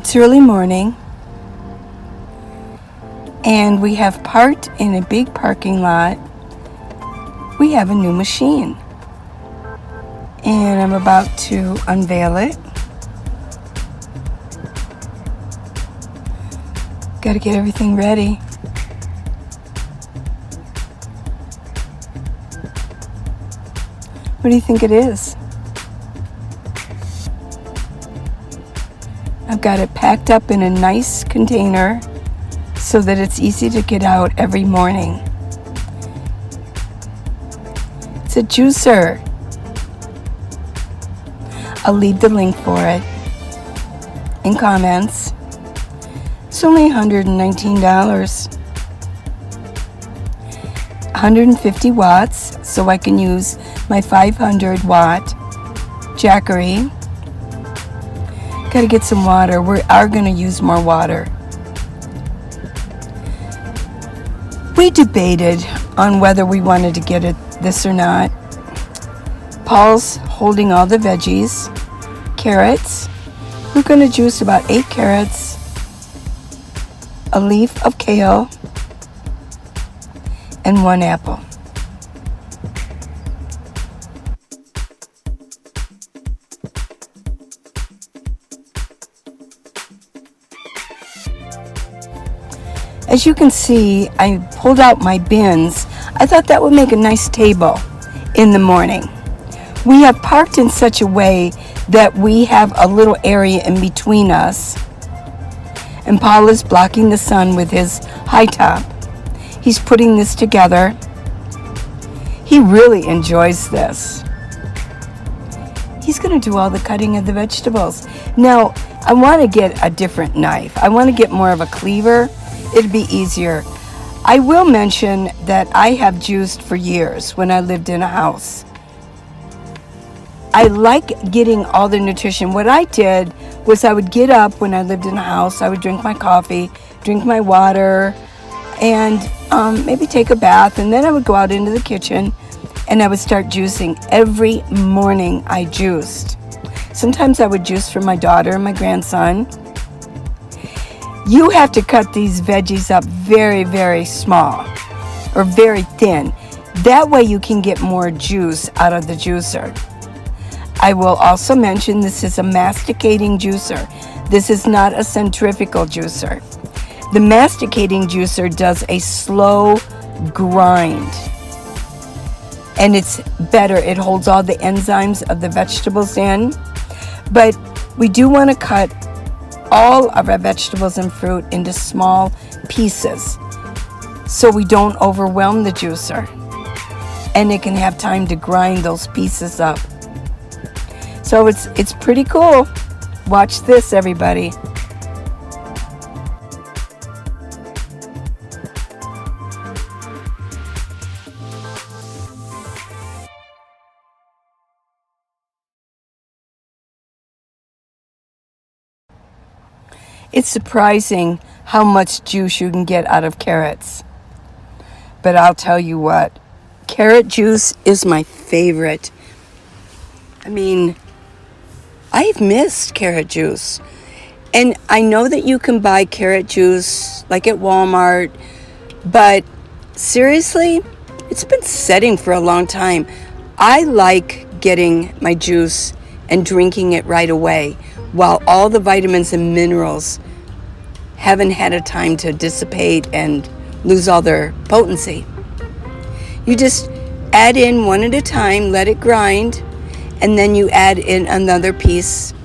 It's early morning, and we have parked in a big parking lot. We have a new machine, and I'm about to unveil it. Got to get everything ready. What do you think it is? I've got it packed up in a nice container so that it's easy to get out every morning. It's a juicer. I'll leave the link for it in comments. It's only $119. 150 watts, so I can use my 500 watt Jackery. Got to get some water. We are going to use more water. We debated on whether we wanted to get this or not. Paul's holding all the veggies, carrots. We're going to juice about 8 carrots, a leaf of kale, and 1 apple. As you can see, I pulled out my bins. I thought that would make a nice table in the morning. We have parked in such a way that we have a little area in between us. And Paul is blocking the sun with his high top. He's putting this together. He really enjoys this. He's going to do all the cutting of the vegetables. Now, I want to get a different knife. I want to get more of a cleaver. It'd be easier. I will mention that I have juiced for years when I lived in a house. I like getting all the nutrition. What I did was I would get up when I lived in a house. I would drink my coffee, drink my water, and maybe take a bath. And then I would go out into the kitchen and I would start juicing. Every morning I juiced. Sometimes I would juice for my daughter and my grandson. You have to cut these veggies up very, very small or very thin. That way you can get more juice out of the juicer. I will also mention this is a masticating juicer. This is not a centrifugal juicer. The masticating juicer does a slow grind. And it's better. It holds all the enzymes of the vegetables in. But we do want to cut all of our vegetables and fruit into small pieces so we don't overwhelm the juicer, and it can have time to grind those pieces up. So it's pretty cool. Watch this, everybody. It's surprising how much juice you can get out of carrots. But I'll tell you what, carrot juice is my favorite. I mean, I've missed carrot juice. And I know that you can buy carrot juice like at Walmart, but seriously, it's been setting for a long time. I like getting my juice and drinking it right away, while all the vitamins and minerals haven't had a time to dissipate and lose all their potency. You just add in one at a time, let it grind, and then you add in another piece,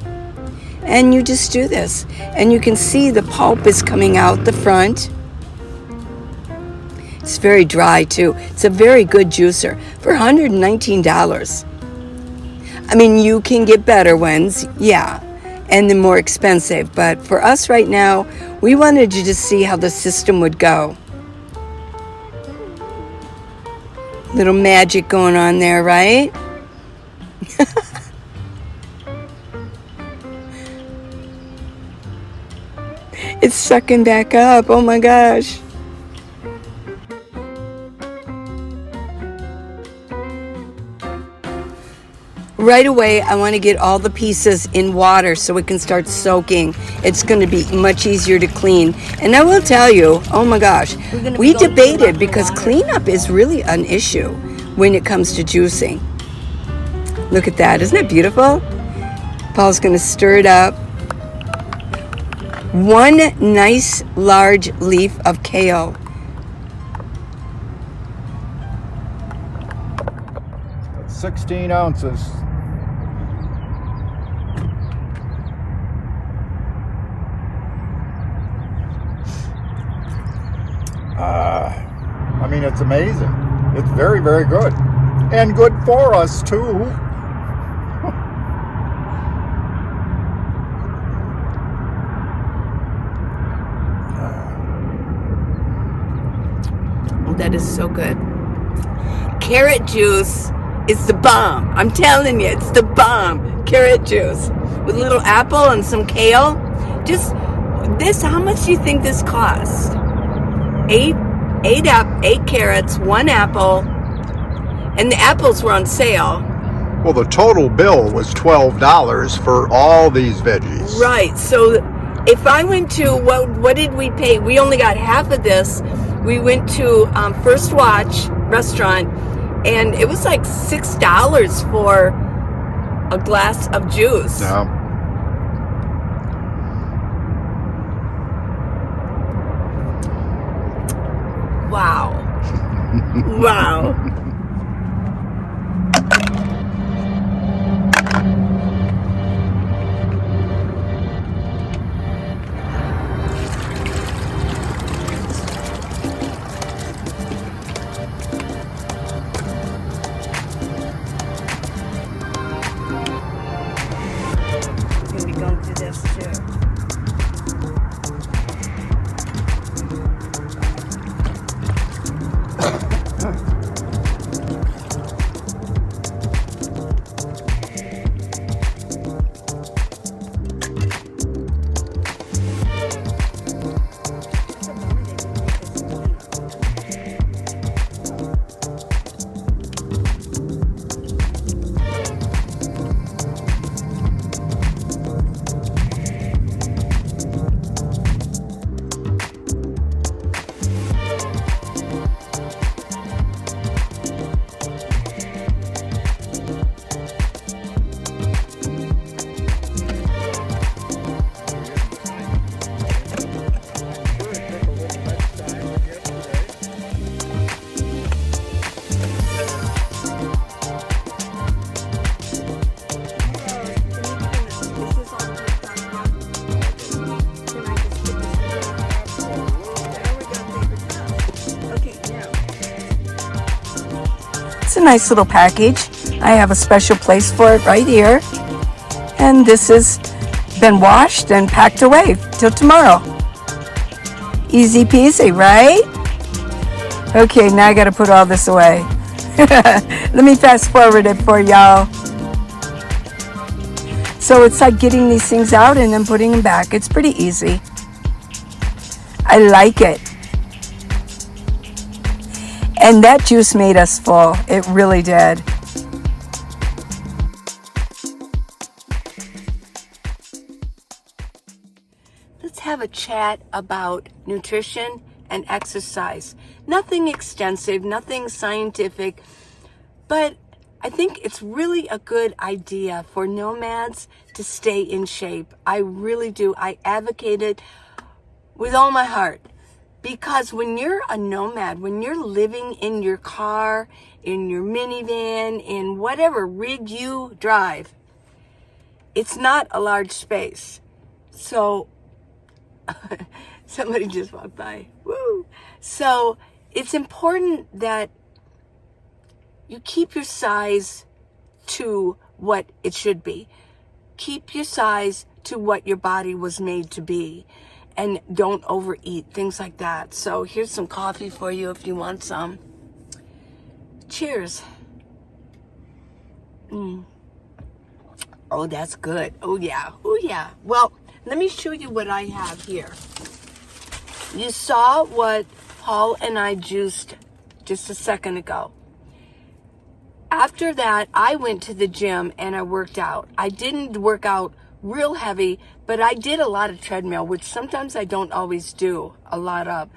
and you just do this. And you can see the pulp is coming out the front. It's very dry too. It's a very good juicer for $119. I mean, you can get better ones, yeah, and they're more expensive. But for us right now, we wanted to just see how the system would go. Little magic going on there, right? It's sucking back up. Oh my gosh. right away I want to get all the pieces in water so it can start soaking. It's going to be much easier to clean. And I will tell you, oh my gosh, we debated because cleanup is really an issue when it comes to juicing. Look at that. Isn't it beautiful? Paul's going to stir it up. One nice large leaf of kale. That's 16 ounces. I mean, it's amazing. It's very, very good. And good for us, too. That is so good. Carrot juice is the bomb. I'm telling you, it's the bomb. Carrot juice with a little apple and some kale. Just this, how much do you think this cost? Eight carrots, one apple, and the apples were on sale. Well, the total bill was $12 for all these veggies. Right. So if I went to, what did we pay? We only got half of this. We went to First Watch restaurant, and it was like $6 for a glass of juice. Yeah. Wow. Wow. Gonna be going through this too. It's a nice little package. I have a special place for it right here. And this has been washed and packed away till tomorrow. Easy peasy, right? Okay, now I gotta put all this away. Let me fast forward it for y'all. So it's like getting these things out and then putting them back. It's pretty easy. I like it. And that juice made us full. It really did. Let's have a chat about nutrition and exercise. Nothing extensive, nothing scientific, but I think it's really a good idea for nomads to stay in shape. I really do. I advocate it with all my heart. Because when you're a nomad, when you're living in your car, in your minivan, in whatever rig you drive, it's not a large space. So, somebody just walked by. Woo! So, it's important that you keep your size to what it should be. Keep your size to what your body was made to be. And don't overeat, things like that. So here's some coffee for you if you want some. Cheers. Oh, that's good. Oh, yeah. Oh, yeah. Well, let me show you what I have here. You saw what Paul and I juiced just a second ago. After that, I went to the gym and I worked out. I didn't work out real heavy, but I did a lot of treadmill, which sometimes I don't always do a lot of.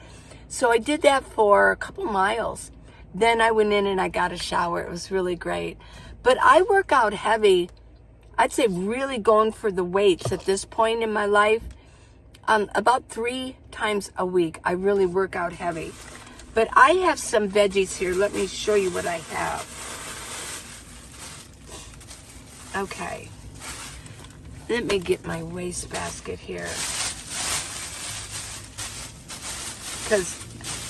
So I did that for a couple miles. Then I went in and I got a shower. It was really great. But I work out heavy. I'd say really going for the weights at this point in my life. About 3 times a week, I really work out heavy. But I have some veggies here. Let me show you what I have. Okay. Let me get my wastebasket here. Because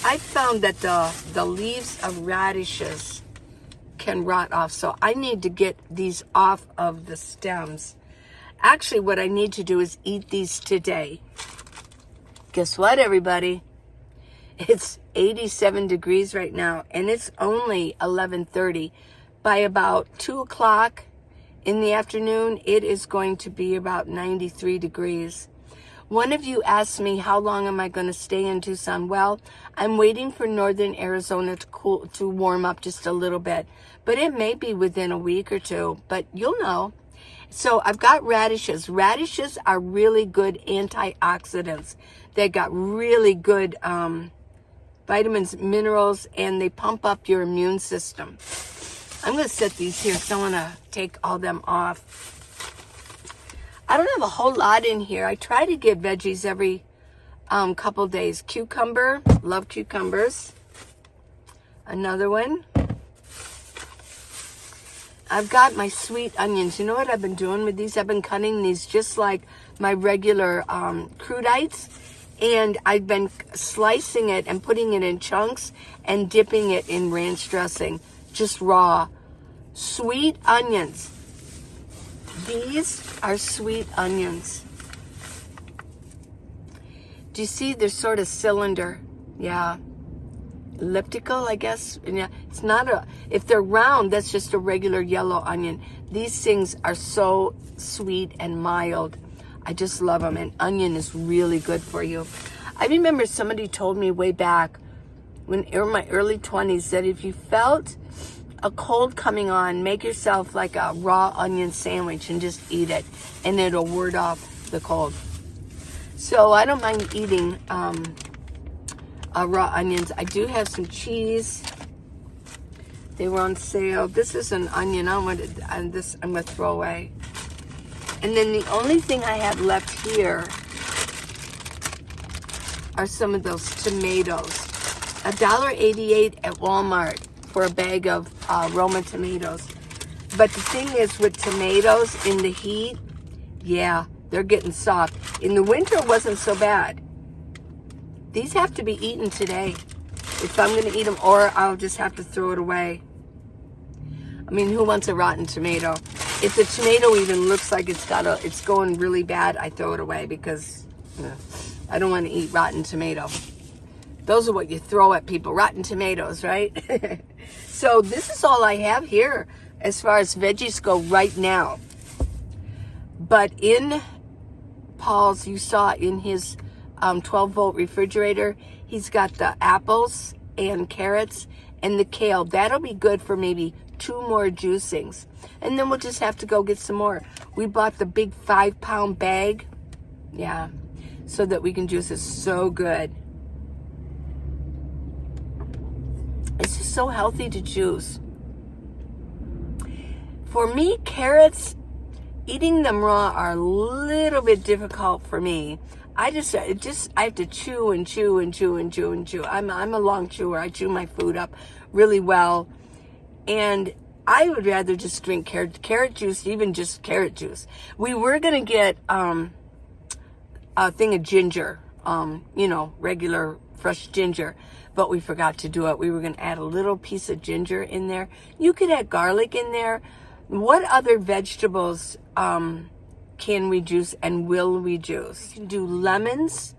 I found that the leaves of radishes can rot off. So I need to get these off of the stems. Actually, what I need to do is eat these today. Guess what, everybody? It's 87 degrees right now, and it's only 11:30. By about 2 o'clock in the afternoon, it is going to be about 93 degrees. One of you asked me, how long am I going to stay in Tucson? Well, I'm waiting for northern Arizona to warm up just a little bit, but it may be within a week or two, but you'll know. So I've got radishes. Radishes are really good antioxidants. They got really good vitamins, minerals, and they pump up your immune system. I'm going to set these here because I want to take all them off. I don't have a whole lot in here. I try to get veggies every couple days. Cucumber, love cucumbers. Another one. I've got my sweet onions. You know what I've been doing with these? I've been cutting these just like my regular crudites. And I've been slicing it and putting it in chunks and dipping it in ranch dressing. Just raw. Sweet onions. These are sweet onions. Do you see they're sort of cylinder? Yeah. Elliptical, I guess. And yeah, it's not a, if they're round, that's just a regular yellow onion. These things are so sweet and mild. I just love them. And onion is really good for you. I remember somebody told me way back when in my early 20s that if you felt a cold coming on, make yourself like a raw onion sandwich and just eat it, and it'll ward off the cold. So I don't mind eating raw onions. I do have some cheese. They were on sale. This is an onion. I'm going to throw away. And then the only thing I have left here are some of those tomatoes. $1.88 at Walmart for a bag of Roma tomatoes. But the thing is with tomatoes in the heat, yeah, they're getting soft. In the winter, it wasn't so bad. These have to be eaten today if I'm going to eat them, or I'll just have to throw it away. I mean, who wants a rotten tomato? If the tomato even looks like it's going really bad, I throw it away because I don't want to eat rotten tomato. Those are what you throw at people, rotten tomatoes, right? So this is all I have here as far as veggies go right now. But in Paul's, you saw in his 12-volt refrigerator, he's got the apples and carrots and the kale. That'll be good for maybe 2 more juicings. And then we'll just have to go get some more. We bought the big 5-pound bag. Yeah. So that we can juice it. So good. It's just so healthy to juice. For me, carrots, eating them raw are a little bit difficult for me. I have to chew and chew and chew and chew and chew. I'm a long chewer. I chew my food up really well. And I would rather just drink carrot juice, even just carrot juice. We were going to get a thing of ginger, regular fresh ginger, but we forgot to do it. We were going to add a little piece of ginger in there. You could add garlic in there. What other vegetables can we juice and will we juice? You can do lemons,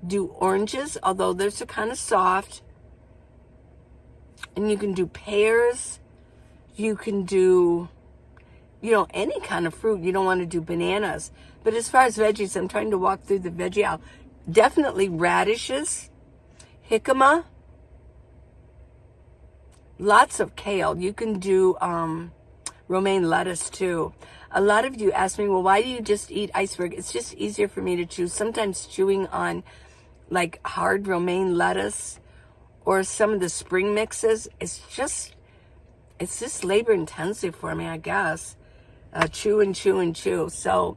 do oranges, although those are kind of soft. And you can do pears. You can do, any kind of fruit. You don't want to do bananas. But as far as veggies, I'm trying to walk through the veggie aisle. Definitely radishes, jicama, Lots of kale. You can do romaine lettuce too. A lot of you ask me, well, why do you just eat iceberg? It's just easier for me to chew. Sometimes chewing on like hard romaine lettuce or some of the spring mixes, it's just labor intensive for me, I guess. Chew and chew and chew. So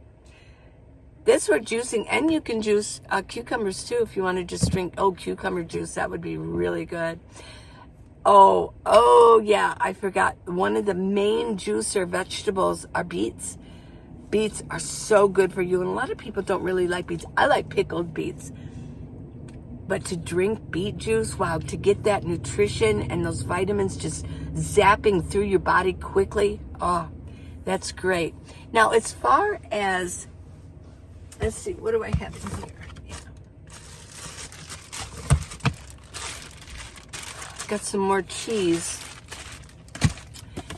this we're juicing, and you can juice cucumbers too if you want to just drink cucumber juice. That would be really good. Oh yeah, I forgot. One of the main juicer vegetables are beets. Beets are so good for you, and a lot of people don't really like beets. I like pickled beets. But to drink beet juice, wow, to get that nutrition and those vitamins just zapping through your body quickly, oh, that's great. Now, as far as, let's see, what do I have in here? Got some more cheese.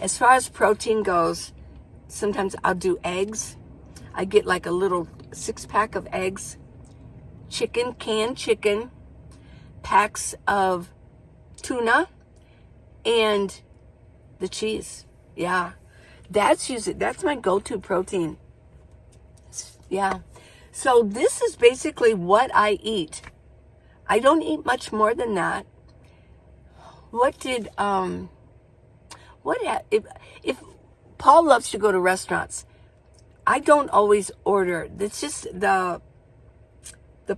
As far as protein goes, sometimes I'll do eggs. I get like a little 6-pack of eggs, canned chicken, packs of tuna, and the cheese. Yeah, that's my go-to protein. Yeah, so this is basically what I eat. I don't eat much more than that. If Paul loves to go to restaurants, I don't always order. It's just the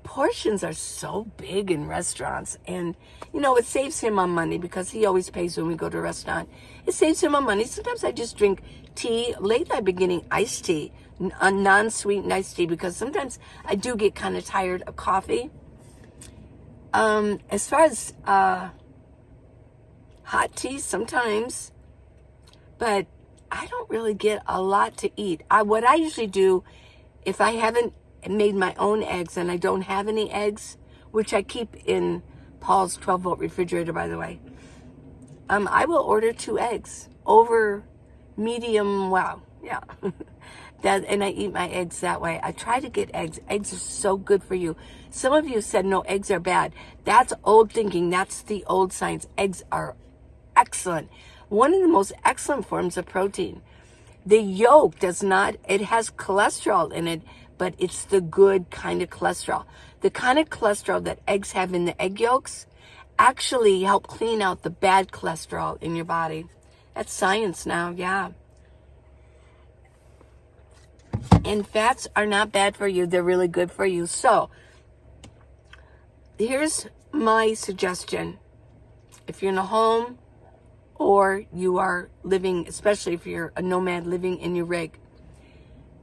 portions are so big in restaurants, and it saves him on money because he always pays when we go to a restaurant. It saves him on money. Sometimes I just drink tea. Lately I've been getting iced tea, a non-sweetened iced tea, because sometimes I do get kind of tired of coffee. As far as hot tea sometimes, but I don't really get a lot to eat. What I usually do, if I haven't made my own eggs and I don't have any eggs, which I keep in Paul's 12-volt refrigerator, by the way, I will order 2 eggs over medium. Wow, yeah. And I eat my eggs that way. I try to get eggs. Eggs are so good for you. Some of you said, no, eggs are bad. That's old thinking. That's the old science. Eggs are excellent. One of the most excellent forms of protein. The yolk it has cholesterol in it, but it's the good kind of cholesterol. The kind of cholesterol that eggs have in the egg yolks actually help clean out the bad cholesterol in your body. That's science now, yeah. And fats are not bad for you. They're really good for you. So, here's my suggestion. If you're in a home or you are living, especially if you're a nomad living in your rig,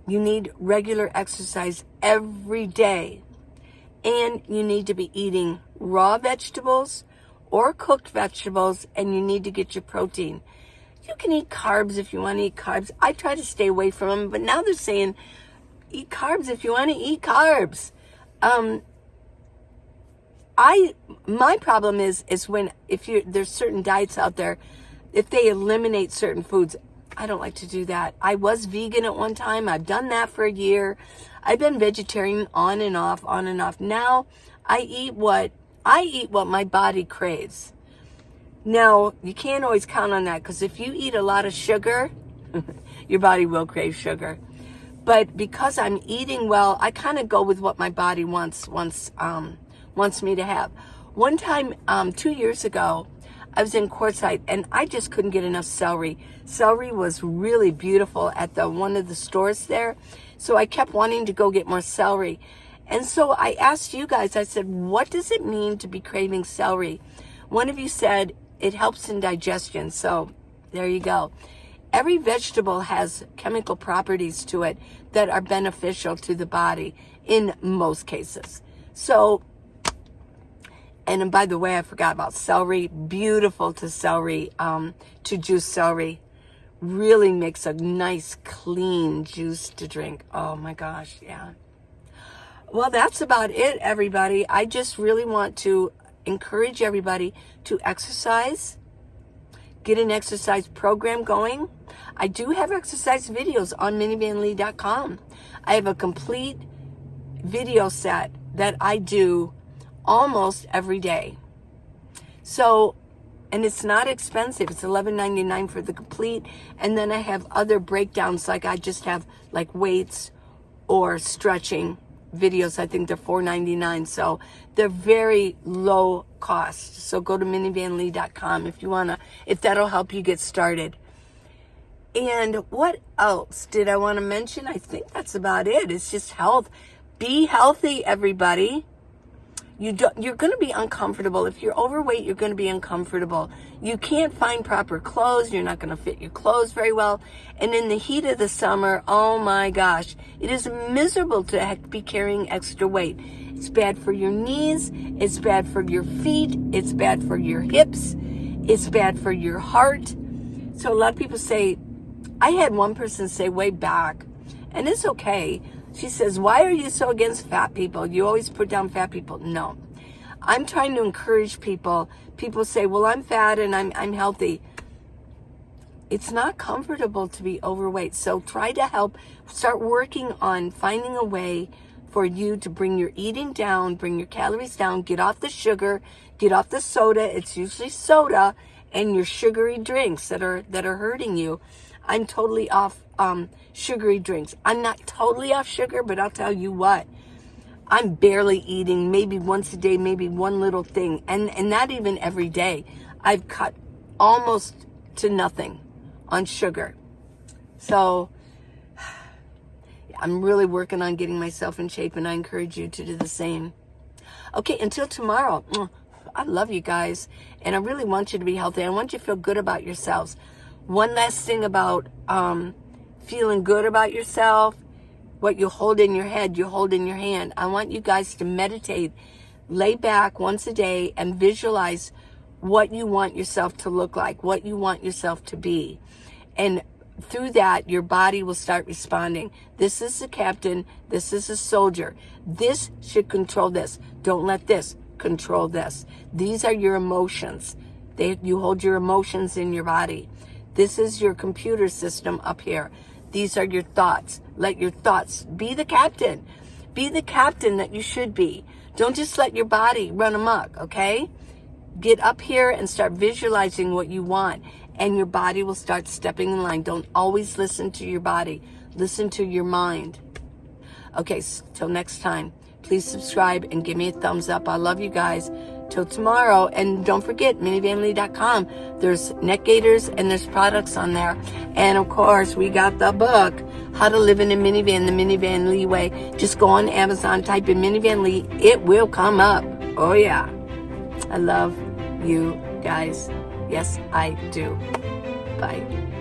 you need regular exercise every day. And you need to be eating raw vegetables or cooked vegetables, and you need to get your protein. You can eat carbs if you want to eat carbs. I try to stay away from them, but now they're saying eat carbs if you want to eat carbs. My problem is there's certain diets out there, if they eliminate certain foods, I don't like to do that. I was vegan at one time. I've done that for a year. I've been vegetarian on and off. Now I eat what my body craves. Now, you can't always count on that, because if you eat a lot of sugar, your body will crave sugar. But because I'm eating well, I kind of go with what my body wants me to have. One time, 2 years ago, I was in Quartzsite, and I just couldn't get enough celery. Celery was really beautiful at one of the stores there, so I kept wanting to go get more celery. And so I asked you guys, I said, what does it mean to be craving celery? One of you said, it helps in digestion. So there you go. Every vegetable has chemical properties to it that are beneficial to the body in most cases. So, and by the way, I forgot about celery. Beautiful to celery, to juice celery. Really makes a nice, clean juice to drink. Oh my gosh, yeah. Well, that's about it, everybody. I just really want to encourage everybody to exercise, get an exercise program going. I do have exercise videos on minivanlee.com. I have a complete video set that I do almost every day. So And it's not expensive. It's $11.99 for the complete. And then I have other breakdowns, like I just have like weights or stretching videos. I think they're $4.99. So they're very low cost. So go to minivanlee.com if that'll help you get started. And what else did I want to mention? I think that's about it. It's just health. Be healthy, everybody. You're going to be uncomfortable. If you're overweight, you're going to be uncomfortable. You can't find proper clothes. You're not going to fit your clothes very well. And in the heat of the summer, oh my gosh, it is miserable to be carrying extra weight. It's bad for your knees. It's bad for your feet. It's bad for your hips. It's bad for your heart. So a lot of people say, I had one person say way back, and it's okay. She says, why are you so against fat people? You always put down fat people. No, I'm trying to encourage people. People say, well, I'm fat and I'm healthy. It's not comfortable to be overweight. So try to start working on finding a way for you to bring your eating down, bring your calories down, get off the sugar, get off the soda. It's usually soda and your sugary drinks that are hurting you. I'm totally off sugary drinks. I'm not totally off sugar, but I'll tell you what, I'm barely eating, maybe once a day, maybe one little thing, and not even every day. I've cut almost to nothing on sugar. So I'm really working on getting myself in shape, and I encourage you to do the same. Okay, until tomorrow. I love you guys, and I really want you to be healthy. I want you to feel good about yourselves. One last thing about feeling good about yourself, what you hold in your head, you hold in your hand. I want you guys to meditate, lay back once a day and visualize what you want yourself to look like, what you want yourself to be. And through that, your body will start responding. This is the captain. This is a soldier. This should control this. Don't let this control this. These are your emotions. You hold your emotions in your body. This is your computer system up here. These are your thoughts. Let your thoughts be the captain. Be the captain that you should be. Don't just let your body run amok, okay? Get up here and start visualizing what you want, and your body will start stepping in line. Don't always listen to your body. Listen to your mind. Okay, till next time. Please subscribe and give me a thumbs up. I love you guys. Till tomorrow. And don't forget, minivanlee.com. There's neck gaiters and there's products on there. And of course, we got the book, How to Live in a Minivan, the Minivan Lee Way. Just go on Amazon, type in Minivan Lee. It will come up. Oh, yeah. I love you guys. Yes, I do. Bye.